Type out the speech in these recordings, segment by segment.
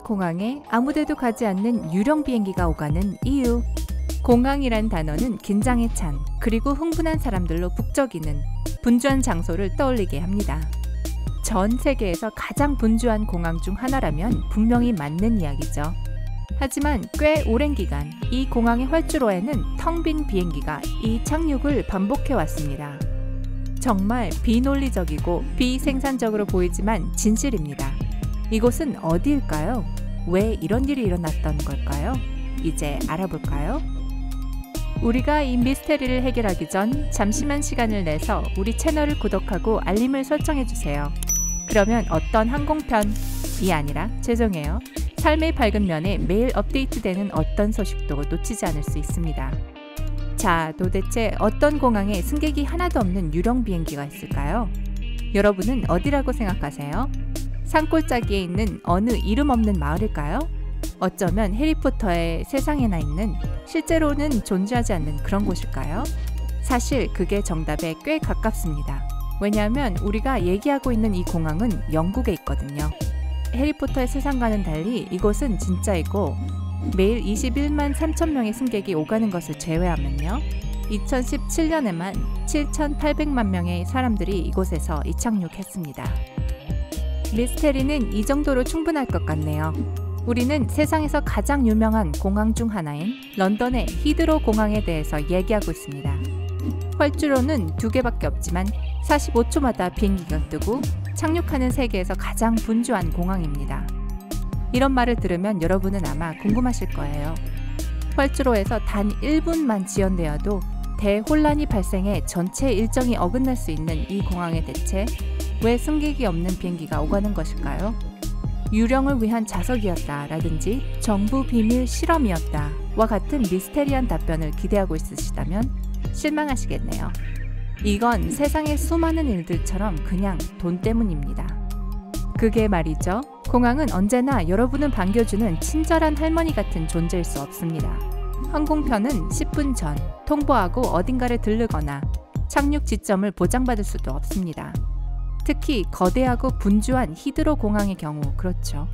공항에 아무데도 가지 않는 유령 비행기가 오가는 이유. 공항이란 단어는 긴장에 찬 그리고 흥분한 사람들로 북적이는 분주한 장소를 떠올리게 합니다. 전 세계에서 가장 분주한 공항 중 하나라면 분명히 맞는 이야기죠. 하지만 꽤 오랜 기간 이 공항의 활주로에는 텅 빈 비행기가 이 착륙을 반복해왔습니다. 정말 비논리적이고 비생산적으로 보이지만 진실입니다. 이곳은 어디일까요? 왜 이런 일이 일어났던 걸까요? 이제 알아볼까요? 우리가 이 미스테리를 해결하기 전 잠시만 시간을 내서 우리 채널을 구독하고 알림을 설정해주세요. 그러면 어떤 항공편이 아니라 죄송해요. 삶의 밝은 면에 매일 업데이트되는 어떤 소식도 놓치지 않을 수 있습니다. 자, 도대체 어떤 공항에 승객이 하나도 없는 유령 비행기가 있을까요? 여러분은 어디라고 생각하세요? 산골짜기에 있는 어느 이름 없는 마을일까요? 어쩌면 해리포터의 세상에나 있는 실제로는 존재하지 않는 그런 곳일까요? 사실 그게 정답에 꽤 가깝습니다. 왜냐하면 우리가 얘기하고 있는 이 공항은 영국에 있거든요. 해리포터의 세상과는 달리 이곳은 진짜이고 매일 21만 3천 명의 승객이 오가는 것을 제외하면요. 2017년에만 7,800만 명의 사람들이 이곳에서 이착륙했습니다. 미스테리는 이 정도로 충분할 것 같네요. 우리는 세상에서 가장 유명한 공항 중 하나인 런던의 히드로 공항에 대해서 얘기하고 있습니다. 활주로는 2개밖에 없지만 45초마다 비행기가 뜨고 착륙하는 세계에서 가장 분주한 공항입니다. 이런 말을 들으면 여러분은 아마 궁금하실 거예요. 활주로에서 단 1분만 지연되어도 대혼란이 발생해 전체 일정이 어긋날 수 있는 이 공항에 대체 왜 승객이 없는 비행기가 오가는 것일까요? 유령을 위한 자석이었다 라든지 정부 비밀 실험이었다 와 같은 미스테리한 답변을 기대하고 있으시다면 실망하시겠네요. 이건 세상의 수많은 일들처럼 그냥 돈 때문입니다. 그게 말이죠. 공항은 언제나 여러분을 반겨주는 친절한 할머니 같은 존재일 수 없습니다. 항공편은 10분 전 통보하고 어딘가를 들르거나 착륙 지점을 보장받을 수도 없습니다. 특히 거대하고 분주한 히드로 공항의 경우 그렇죠.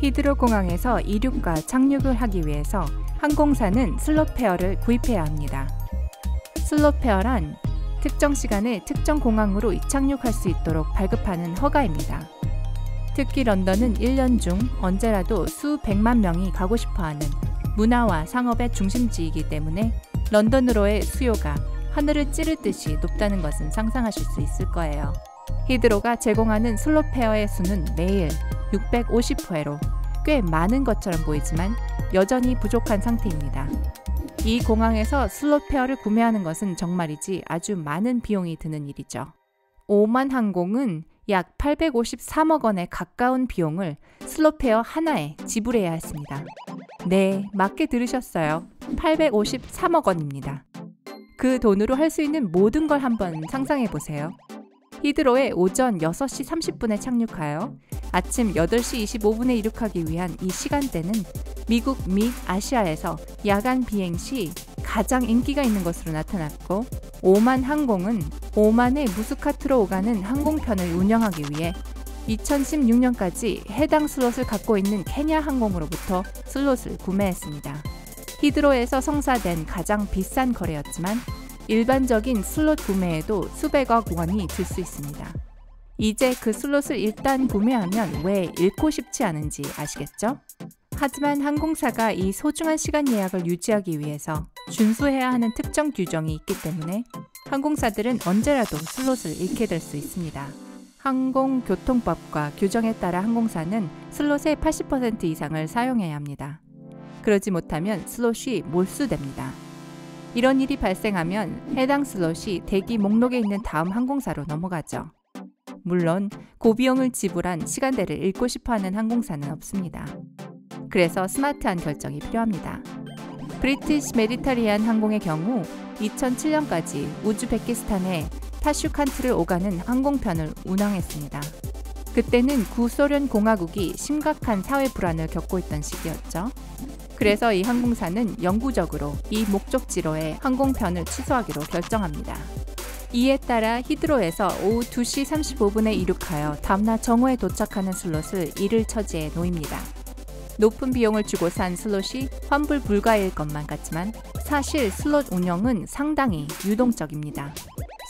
히드로 공항에서 이륙과 착륙을 하기 위해서 항공사는 슬롯페어를 구입해야 합니다. 슬롯페어란 특정 시간에 특정 공항으로 이착륙할 수 있도록 발급하는 허가입니다. 특히 런던은 1년 중 언제라도 수백만 명이 가고 싶어하는 문화와 상업의 중심지이기 때문에 런던으로의 수요가 하늘을 찌르듯이 높다는 것은 상상하실 수 있을 거예요. 히드로가 제공하는 슬롯페어의 수는 매일 650회로 꽤 많은 것처럼 보이지만 여전히 부족한 상태입니다. 이 공항에서 슬롯페어를 구매하는 것은 정말이지 아주 많은 비용이 드는 일이죠. 오만 항공은 약 853억 원에 가까운 비용을 슬롯페어 하나에 지불해야 했습니다. 네, 맞게 들으셨어요. 853억 원입니다. 그 돈으로 할 수 있는 모든 걸 한번 상상해 보세요. 히드로에 오전 6시 30분에 착륙하여 아침 8시 25분에 이륙하기 위한 이 시간대는 미국 및 아시아에서 야간 비행 시 가장 인기가 있는 것으로 나타났고 오만 항공은 오만의 무스카트로 오가는 항공편을 운영하기 위해 2016년까지 해당 슬롯을 갖고 있는 케냐 항공으로부터 슬롯을 구매했습니다. 히드로에서 성사된 가장 비싼 거래였지만 일반적인 슬롯 구매에도 수백억 원이 들 수 있습니다. 이제 그 슬롯을 일단 구매하면 왜 잃고 싶지 않은지 아시겠죠? 하지만 항공사가 이 소중한 시간 예약을 유지하기 위해서 준수해야 하는 특정 규정이 있기 때문에 항공사들은 언제라도 슬롯을 잃게 될 수 있습니다. 항공교통법과 규정에 따라 항공사는 슬롯의 80% 이상을 사용해야 합니다. 그러지 못하면 슬롯이 몰수됩니다. 이런 일이 발생하면 해당 슬롯이 대기 목록에 있는 다음 항공사로 넘어가죠. 물론 고비용을 지불한 시간대를 잃고 싶어하는 항공사는 없습니다. 그래서 스마트한 결정이 필요합니다. 브리티시 메디터리안 항공의 경우 2007년까지 우즈베키스탄의 타슈칸트를 오가는 항공편을 운항했습니다. 그때는 구소련 공화국이 심각한 사회 불안을 겪고 있던 시기였죠. 그래서 이 항공사는 영구적으로 이 목적지로의 항공편을 취소하기로 결정합니다. 이에 따라 히드로에서 오후 2시 35분에 이륙하여 다음날 정오에 도착하는 슬롯을 잃을 처지에 놓입니다. 높은 비용을 주고 산 슬롯이 환불 불가일 것만 같지만 사실 슬롯 운영은 상당히 유동적입니다.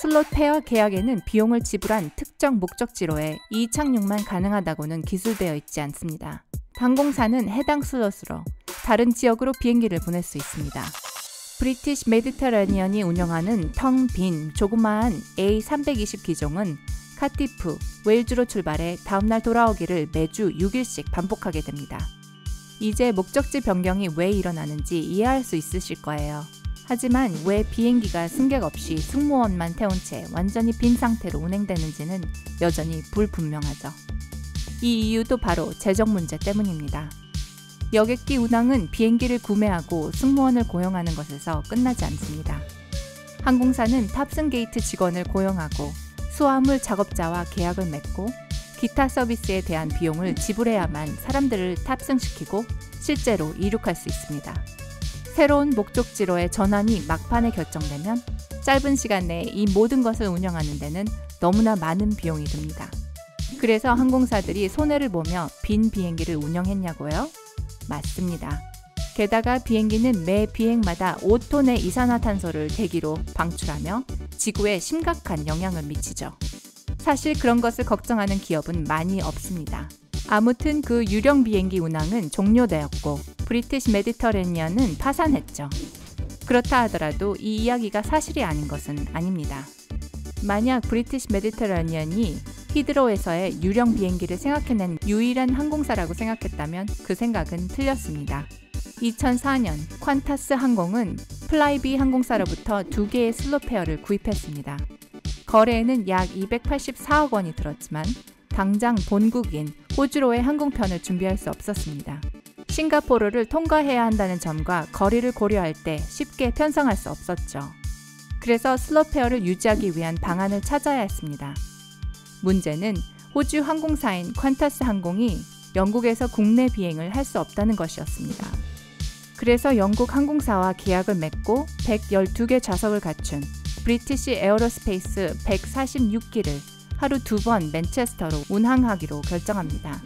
슬롯 페어 계약에는 비용을 지불한 특정 목적지로의 이착륙만 가능하다고는 기술되어 있지 않습니다. 항공사는 해당 슬롯으로 다른 지역으로 비행기를 보낼 수 있습니다. 브리티시 메디터레니언이 운영하는 텅 빈 조그마한 A320 기종은 카티프, 웨일즈로 출발해 다음날 돌아오기를 매주 6일씩 반복하게 됩니다. 이제 목적지 변경이 왜 일어나는지 이해할 수 있으실 거예요. 하지만 왜 비행기가 승객 없이 승무원만 태운 채 완전히 빈 상태로 운행되는지는 여전히 불분명하죠. 이 이유도 바로 재정 문제 때문입니다. 여객기 운항은 비행기를 구매하고 승무원을 고용하는 것에서 끝나지 않습니다. 항공사는 탑승 게이트 직원을 고용하고 수화물 작업자와 계약을 맺고 기타 서비스에 대한 비용을 지불해야만 사람들을 탑승시키고 실제로 이륙할 수 있습니다. 새로운 목적지로의 전환이 막판에 결정되면 짧은 시간 내에 이 모든 것을 운영하는 데는 너무나 많은 비용이 듭니다. 그래서 항공사들이 손해를 보며 빈 비행기를 운영했냐고요? 맞습니다. 게다가 비행기는 매 비행마다 5톤의 이산화탄소를 대기로 방출하며 지구에 심각한 영향을 미치죠. 사실 그런 것을 걱정하는 기업은 많이 없습니다. 아무튼 그 유령 비행기 운항은 종료되었고 브리티시 메디터레니언은 파산했죠. 그렇다 하더라도 이 이야기가 사실이 아닌 것은 아닙니다. 만약 브리티시 메디터레니언이 히드로에서의 유령 비행기를 생각해낸 유일한 항공사라고 생각했다면 그 생각은 틀렸습니다. 2004년 퀀타스 항공은 플라이비 항공사로부터 2개의 슬롯 페어를 구입했습니다. 거래에는 약 284억 원이 들었지만 당장 본국인 호주로의 항공편을 준비할 수 없었습니다. 싱가포르를 통과해야 한다는 점과 거리를 고려할 때 쉽게 편성할 수 없었죠. 그래서 슬롯 페어를 유지하기 위한 방안을 찾아야 했습니다. 문제는 호주 항공사인 퀀타스 항공이 영국에서 국내 비행을 할 수 없다는 것이었습니다. 그래서 영국 항공사와 계약을 맺고 112개 좌석을 갖춘 브리티시 에어로스페이스 146기를 하루 2번 맨체스터로 운항하기로 결정합니다.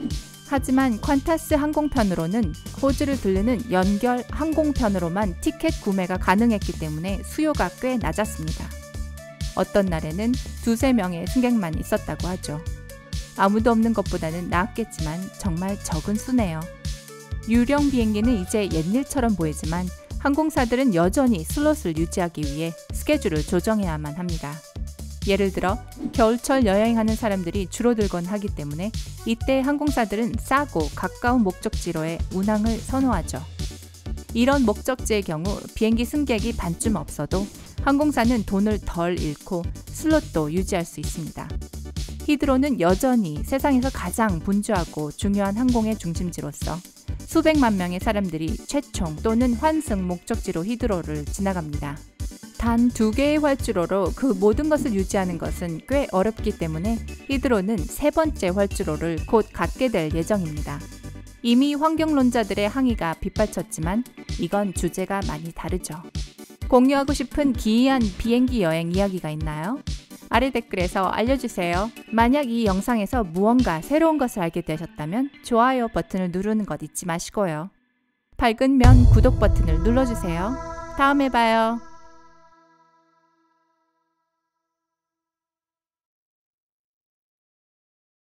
하지만 퀀타스 항공편으로는 호주를 들르는 연결 항공편으로만 티켓 구매가 가능했기 때문에 수요가 꽤 낮았습니다. 어떤 날에는 2~3명의 승객만 있었다고 하죠. 아무도 없는 것보다는 나았겠지만 정말 적은 수네요. 유령 비행기는 이제 옛일처럼 보이지만 항공사들은 여전히 슬롯을 유지하기 위해 스케줄을 조정해야만 합니다. 예를 들어 겨울철 여행하는 사람들이 줄어들곤 하기 때문에 이때 항공사들은 싸고 가까운 목적지로의 운항을 선호하죠. 이런 목적지의 경우 비행기 승객이 반쯤 없어도 항공사는 돈을 덜 잃고 슬롯도 유지할 수 있습니다. 히드로는 여전히 세상에서 가장 분주하고 중요한 항공의 중심지로서 수백만 명의 사람들이 최총 또는 환승 목적지로 히드로를 지나갑니다. 단 2개의 활주로로 그 모든 것을 유지하는 것은 꽤 어렵기 때문에 히드로는 3번째 활주로를 곧 갖게 될 예정입니다. 이미 환경론자들의 항의가 빗발쳤지만 이건 주제가 많이 다르죠. 공유하고 싶은 기이한 비행기 여행 이야기가 있나요? 아래 댓글에서 알려주세요. 만약 이 영상에서 무언가 새로운 것을 알게 되셨다면 좋아요 버튼을 누르는 것 잊지 마시고요. 밝은 면 구독 버튼을 눌러주세요. 다음에 봐요.